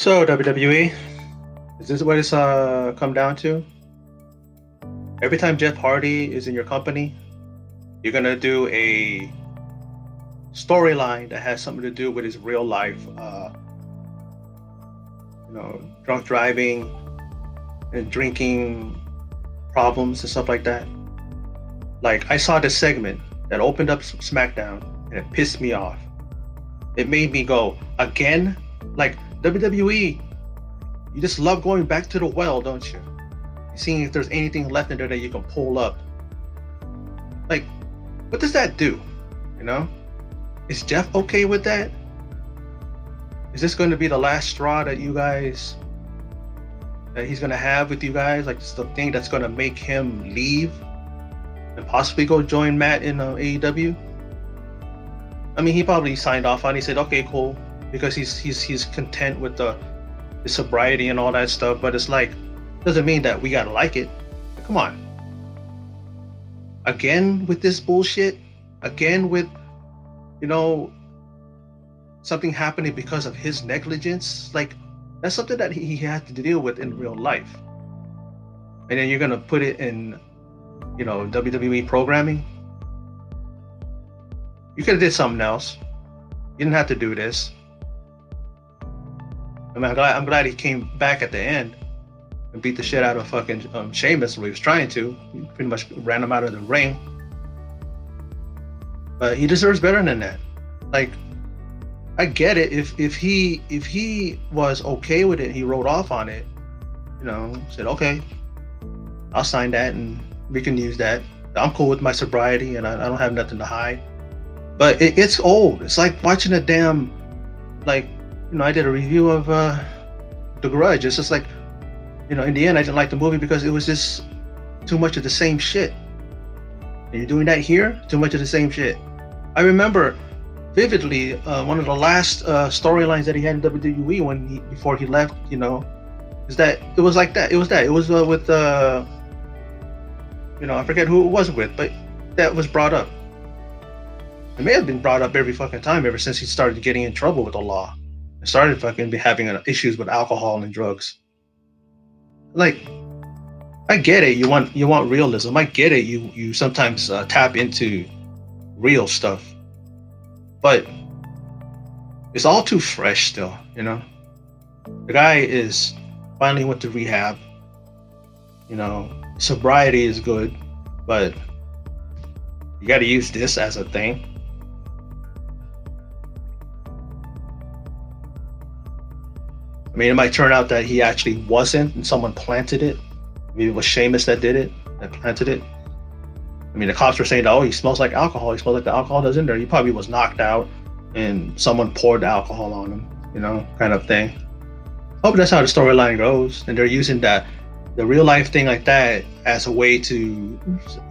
So WWE, is this what it's come down to? Every time Jeff Hardy is in your company, you're gonna do a storyline that has something to do with his real life, drunk driving and drinking problems and stuff like that. Like I saw this segment that opened up SmackDown and it pissed me off. It made me go, again? Like WWE, you just love going back to the well, don't you? Seeing if there's anything left in there that you can pull up. Like, what does that do? You know? Is Jeff okay with that? Is this going to be the last straw that he's going to have with you guys? Like, it's the thing that's going to make him leave and possibly go join Matt in AEW? I mean, he probably signed off on it. He said, okay, cool. Because he's content with the sobriety and all that stuff. But it's like, doesn't mean that we got to like it. Come on. Again with this bullshit? Again with, something happening because of his negligence? Like, that's something that he had to deal with in real life. And then you're going to put it in, WWE programming? You could have did something else. You didn't have to do this. I mean, I'm glad he came back at the end and beat the shit out of fucking Sheamus when he was trying to. He pretty much ran him out of the ring. But he deserves better than that. Like, I get it. If he was okay with it, he wrote off on it. Said, okay, I'll sign that and we can use that. I'm cool with my sobriety and I don't have nothing to hide. But it's old. It's like watching a damn, I did a review of The Grudge. It's just like, in the end, I didn't like the movie because it was just too much of the same shit. And you're doing that here? Too much of the same shit. I remember vividly one of the last storylines that he had in WWE before he left, is that it was like that. It was with, I forget who it was with, but that was brought up. It may have been brought up every fucking time ever since he started getting in trouble with the law. And started fucking having issues with alcohol and drugs. Like, I get it. You want realism. I get it. You sometimes tap into real stuff, but it's all too fresh still. The guy is finally went to rehab. Sobriety is good, but you got to use this as a thing. I mean, it might turn out that he actually wasn't and someone planted it. Maybe it was Sheamus that did it, that planted it. I mean, the cops were saying, oh, he smells like alcohol. He smells like the alcohol that's in there. He probably was knocked out and someone poured the alcohol on him, kind of thing. Hope that's how the storyline goes. And they're using the real life thing like that as a way to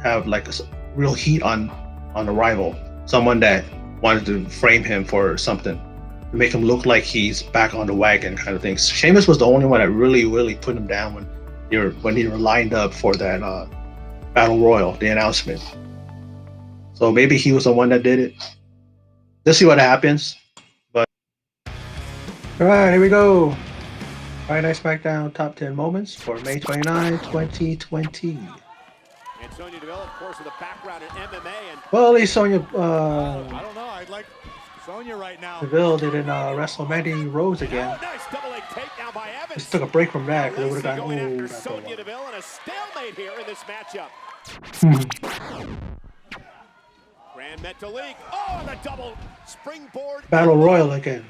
have like a real heat on a rival. Someone that wanted to frame him for something. Make him look like he's back on the wagon, kind of thing. Sheamus was the only one that really put him down when you were lined up for that Battle Royal, the announcement. So maybe he was the one that did it. Let's see what happens. But all right, here we go. Friday Night SmackDown Top 10 Moments for May 29, 2020. And Sonya Deville, of course, with a background in MMA. Well, at least Sonya. I don't know. I'd like Sonya right now. Deville didn't wrestle Mandy Rose again. Oh, nice double leg takedown by Evans. Just took a break from that because it would have Going gotten after Sonya Deville in a stalemate here in this matchup. Grand Metalik. Oh, and a double springboard. Battle Royal again.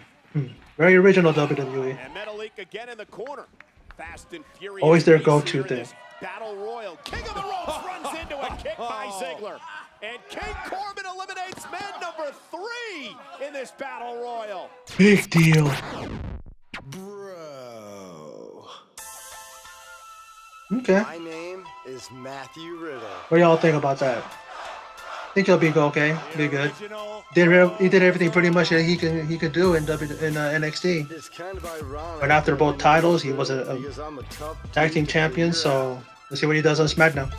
Very original WWE. And Metalik again in the corner. Fast and furious. Always their go-to thing. Battle Royal. King of the Ropes runs into a kick by Ziggler. And King Corbin eliminates man number 3 in this Battle Royal. Big deal. Bro. Okay. My name is Matthew Riddle. What do y'all think about that? Think he'll be okay? Be good. He did everything pretty much that he could do in NXT. It's kind of ironic. But after both titles, he was a tag team champion. So let's see what he does on SmackDown.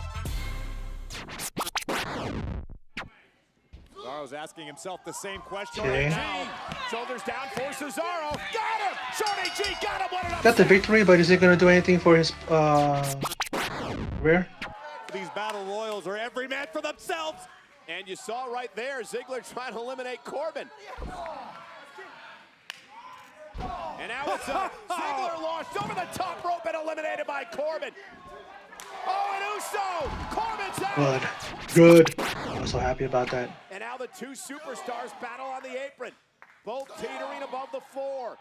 Cesaro's asking himself the same question Okay. right now. Shoulders down for Cesaro. Got him! Shorty G got him! What an Got the victory, but is he gonna do anything for his career? These battle royals are every man for themselves. And you saw right there, Ziggler trying to eliminate Corbin. And now it's Ziggler launched over the top rope and eliminated by Corbin. Oh, and Uso! Corbin's out! Good. I'm so happy about that. And now the two superstars battle on the apron. Both teetering above the floor.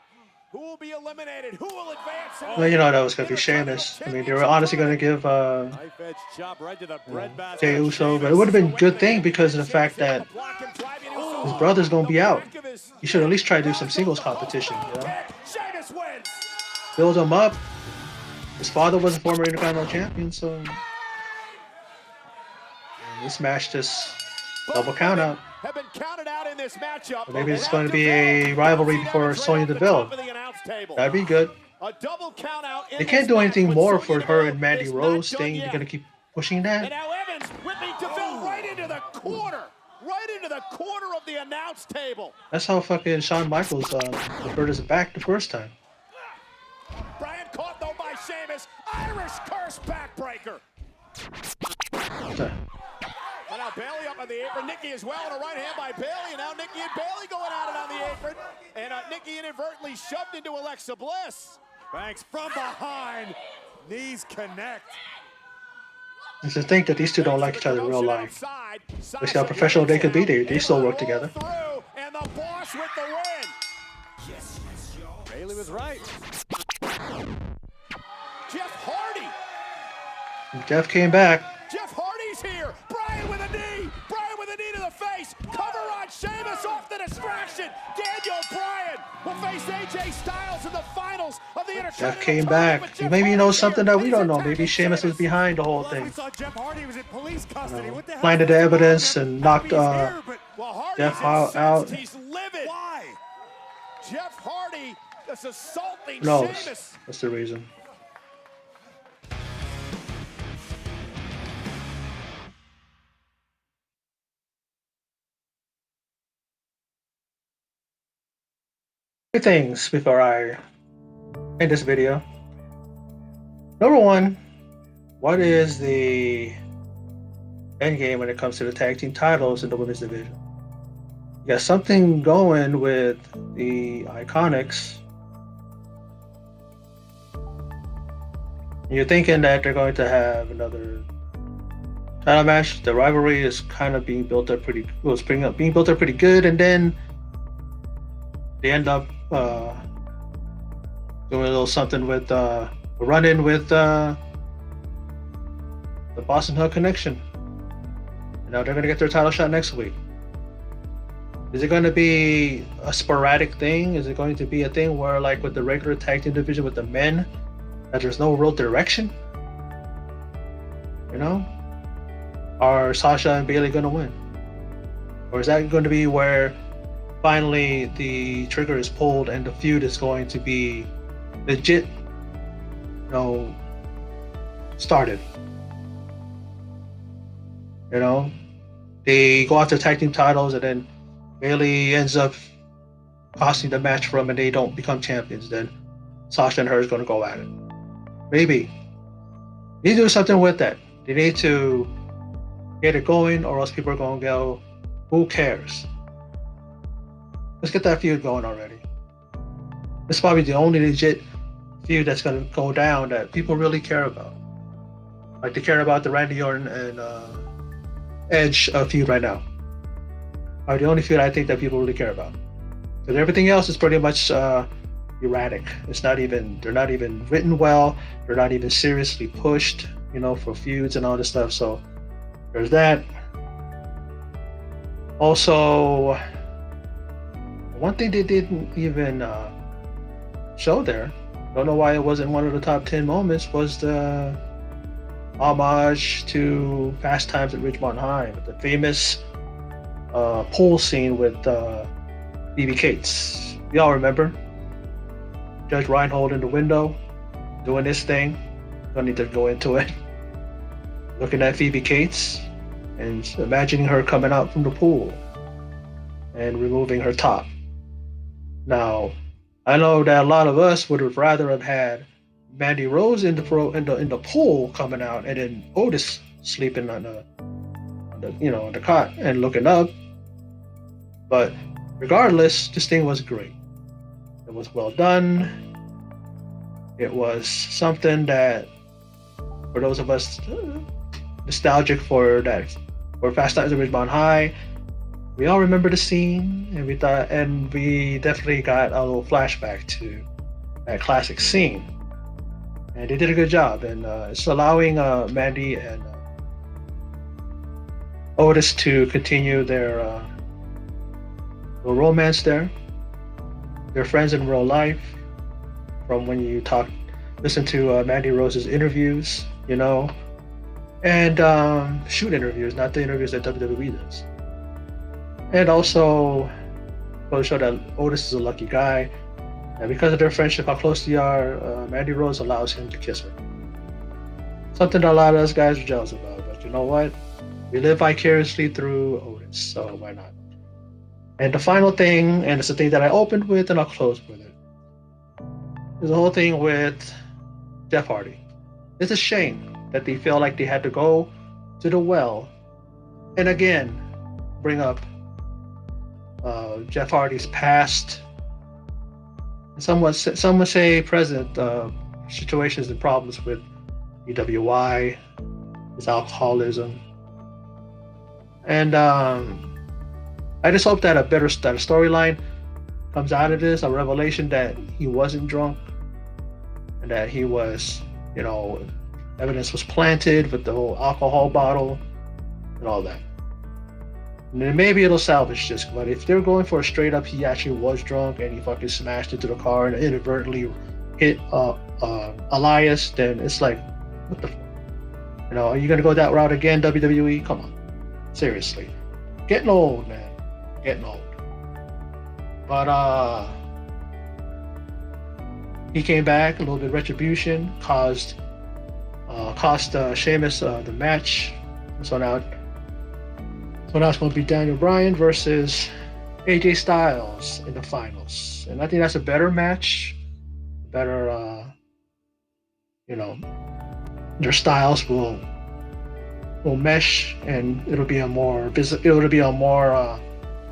Who will be eliminated? Who will advance? Well, you know that was gonna be Sheamus. I mean, they were honestly gonna give Knife-edge chop right to the bread basket. Jey Uso, but it would have been a good thing because of the fact that his brother's gonna be out. You should at least try to do some singles competition, you know? Sheamus wins. Build him up. His father was a former Intercontinental Champion, so and this match just double count out. Have been counted out in this matchup. Maybe it's going to be a rivalry for Sonya Deville. That'd be good. A double count out. They can't do anything more for her and Mandy Rose thing. They're going to keep pushing And that. now Evans whipping Deville right into the corner. Right into the corner of the announce table. That's how fucking Shawn Michaels hurt his back the first time. Bryan caught though by Sheamus. Irish curse backbreaker. And now Bailey up on the apron. Nikki as well. And a right hand by Bailey. And now Nikki and Bailey going at it on the apron. And Nikki inadvertently shoved into Alexa Bliss. Banks from behind. Knees connect. It's to think that these two don't like each other in real life. Let's see how professional they could be. They still work together. And the boss with the win. Bailey was right. Jeff Hardy. Jeff came back. Jeff Hardy's here. Bryan with a knee. Bryan with a knee to the face. Cover on Sheamus off the distraction. Daniel Bryan will face AJ Styles in the finals of the Intercontinental Jeff came Tournament back. with Jeff Maybe he knows Hardy something that we here. don't know. He's Maybe attacking Sheamus was behind the whole We thing. saw Jeff Hardy was in police custody. What the hell? Planted the evidence and knocked Well, Hardy's Jeff out. incensed. He's livid. Why? Jeff Hardy is assaulting No, Sheamus. that's the reason. Two things before I end this video. Number one, what is the end game when it comes to the tag team titles in the women's division? You got something going with the Iconics. You're thinking that they're going to have another title match. The rivalry is kind of being built up being built up pretty good, and then they end up doing a little something with a run-in with the Boston Hug Connection. You know, they're gonna get their title shot next week. Is it going to be a sporadic thing? Is it going to be a thing where, like with the regular tag team division with the men, that there's no real direction? You know? Are Sasha and Bailey going to win? Or is that going to be where finally the trigger is pulled and the feud is going to be legit, you know, started? You know? They go after tag team titles and then Bailey ends up costing the match for them and they don't become champions. Then Sasha and her is going to go at it. Maybe. They need to do something with that. They need to get it going, or else people are going to go, who cares? Let's get that feud going already. It's probably the only legit feud that's going to go down that people really care about. Like they care about the Randy Orton and Edge feud right now. Are the only feud I think that people really care about. Because everything else is pretty much erratic. They're not even written well. They're not even seriously pushed, you know, for feuds and all this stuff. So there's that. Also, one thing they didn't even show there, don't know why it wasn't one of the top 10 moments, was the homage to Fast Times at Ridgemont High, the famous pool scene with BB Cates. Y'all remember? Judge Reinhold in the window doing this thing. Don't need to go into it. Looking at Phoebe Cates and imagining her coming out from the pool. and removing her top. Now, I know that a lot of us would have rather have had Mandy Rose in the pool coming out, and then Otis sleeping on the cot and looking up. But regardless, this thing was great. It was well done. It was something that, for those of us nostalgic for Fast Times at Ridgemont High, we all remember the scene, and we definitely got a little flashback to that classic scene. And they did a good job, and it's allowing Mandy and Otis to continue their romance there. They're friends in real life. From when you listen to Mandy Rose's interviews, and shoot interviews, not the interviews that WWE does. And also, goes to show that Otis is a lucky guy, and because of their friendship, how close they are, Mandy Rose allows him to kiss her. Something that a lot of us guys are jealous about, but you know what? We live vicariously through Otis, so why not? And the final thing, and it's the thing that I opened with, and I'll close with it, is the whole thing with Jeff Hardy. It's a shame that they feel like they had to go to the well and again bring up Jeff Hardy's past, and some would say present situations and problems with DWI, his alcoholism, and I just hope that a storyline comes out of this, a revelation that he wasn't drunk, and that he was, evidence was planted with the whole alcohol bottle and all that. And then maybe it'll salvage this, but if they're going for a straight up, he actually was drunk and he fucking smashed into the car and inadvertently hit Elias, then it's like, what the fuck? Are you gonna go that route again, WWE? Come on, seriously, getting old, man, getting old. But he came back, a little bit of retribution, cost Sheamus the match. So now it's going to be Daniel Bryan versus AJ Styles in the finals, and I think that's a better match. Better, their styles will mesh, and it'll be a more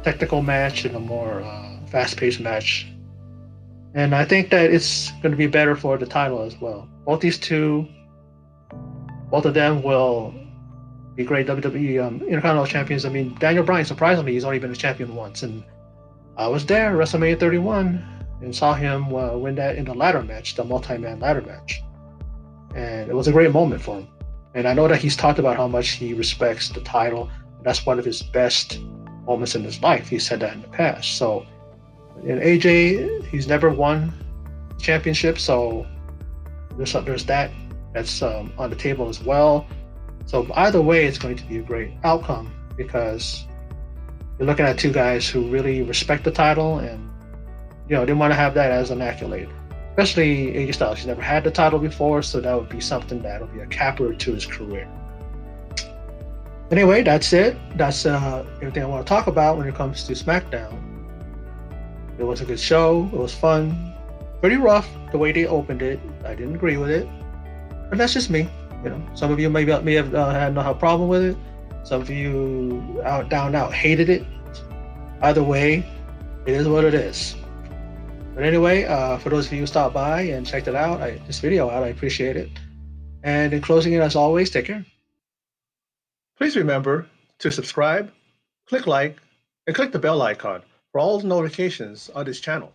technical match and a more fast-paced match. And I think that it's going to be better for the title as well. Both of them will be great WWE Intercontinental champions. I mean, Daniel Bryan, surprisingly, he's only been a champion once, and I was there at WrestleMania 31 and saw him win that in the ladder match, the multi-man ladder match, and it was a great moment for him. And I know that he's talked about how much he respects the title. That's one of his best moments in his life. He said that in the past. So, in AJ, he's never won the championship, so there's that. That's on the table as well. So either way, it's going to be a great outcome, because you're looking at two guys who really respect the title, and they want to have that as an accolade. Especially AJ Styles, he's never had the title before, so that would be something that'll be a capper to his career. Anyway, that's it. That's everything I want to talk about when it comes to SmackDown. It was a good show. It was fun. Pretty rough the way they opened it. I didn't agree with it, but that's just me. Some of you may have had no problem with it. Some of you hated it. Either way, it is what it is. But anyway, for those of you who stopped by and checked this video out, I appreciate it. And in closing, as always, take care. Please remember to subscribe, click like, and click the bell icon for all notifications on this channel.